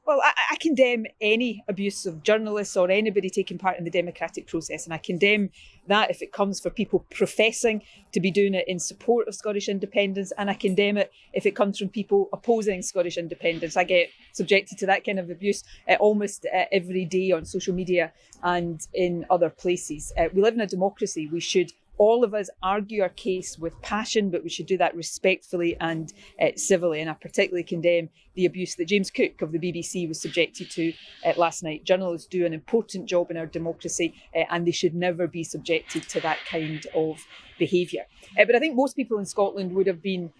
Well, I condemn any abuse of journalists or anybody taking part in the democratic process, and I condemn that if it comes for people professing to be doing it in support of Scottish independence, and I condemn it if it comes from people opposing Scottish independence. I get subjected to that kind of abuse almost every day on social media and in other places. We live in a democracy. We should all of us argue our case with passion, but we should do that respectfully and civilly. And I particularly condemn the abuse that James Cook of the BBC was subjected to last night. Journalists do an important job in our democracy, and they should never be subjected to that kind of behaviour. But I think most people in Scotland would have been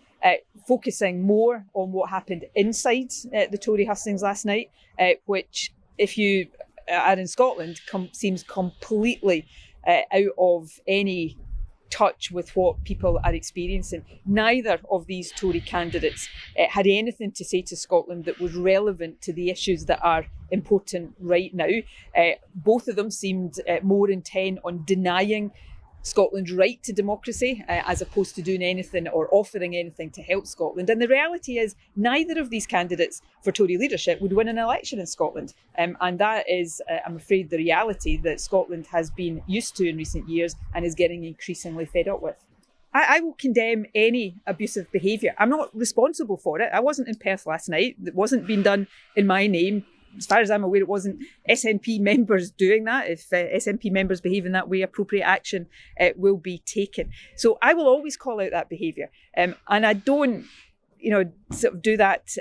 focusing more on what happened inside the Tory hustings last night, which, if you are in Scotland, seems completely out of any touch with what people are experiencing. Neither of these Tory candidates had anything to say to Scotland that was relevant to the issues that are important right now. Both of them seemed more intent on denying Scotland's right to democracy as opposed to doing anything or offering anything to help Scotland. And the reality is neither of these candidates for Tory leadership would win an election in Scotland. And that is, I'm afraid, the reality that Scotland has been used to in recent years and is getting increasingly fed up with. I will condemn any abusive behaviour. I'm not responsible for it. I wasn't in Perth last night. It wasn't being done in my name. As far as I'm aware, it wasn't SNP members doing that. If SNP members behave in that way, appropriate action will be taken. So I will always call out that behaviour. And I don't, sort of do that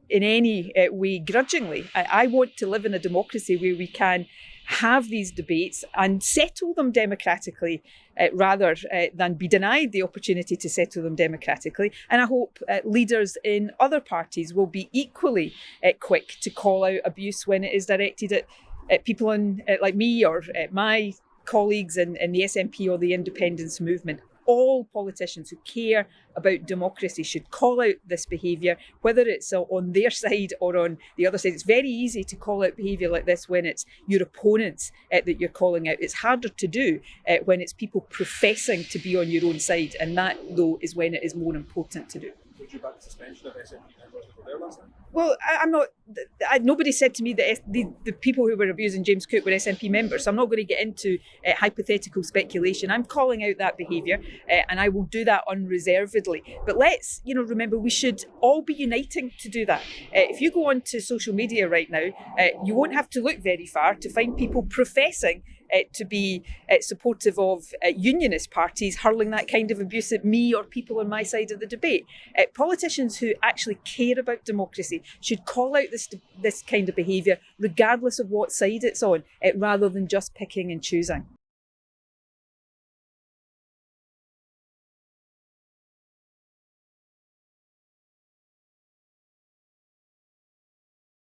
in any way grudgingly. I want to live in a democracy where we can have these debates and settle them democratically rather than be denied the opportunity to settle them democratically. And I hope leaders in other parties will be equally quick to call out abuse when it is directed at people like me or my colleagues in the SNP or the independence movement. All politicians who care about democracy should call out this behaviour, whether it's on their side or on the other side. It's very easy to call out behaviour like this when it's your opponents that you're calling out. It's harder to do when it's people professing to be on your own side, and that, though, is when it is more important to do. Would you back the suspension of SNP members that were there last night? Well, I'm not. Nobody said to me that the people who were abusing James Cook were SNP members, so I'm not going to get into hypothetical speculation. I'm calling out that behaviour, and I will do that unreservedly. But let's, remember, we should all be uniting to do that. If you go onto social media right now, you won't have to look very far to find people professing to be supportive of unionist parties hurling that kind of abuse at me or people on my side of the debate. Politicians who actually care about democracy should call out this kind of behaviour regardless of what side it's on, rather than just picking and choosing.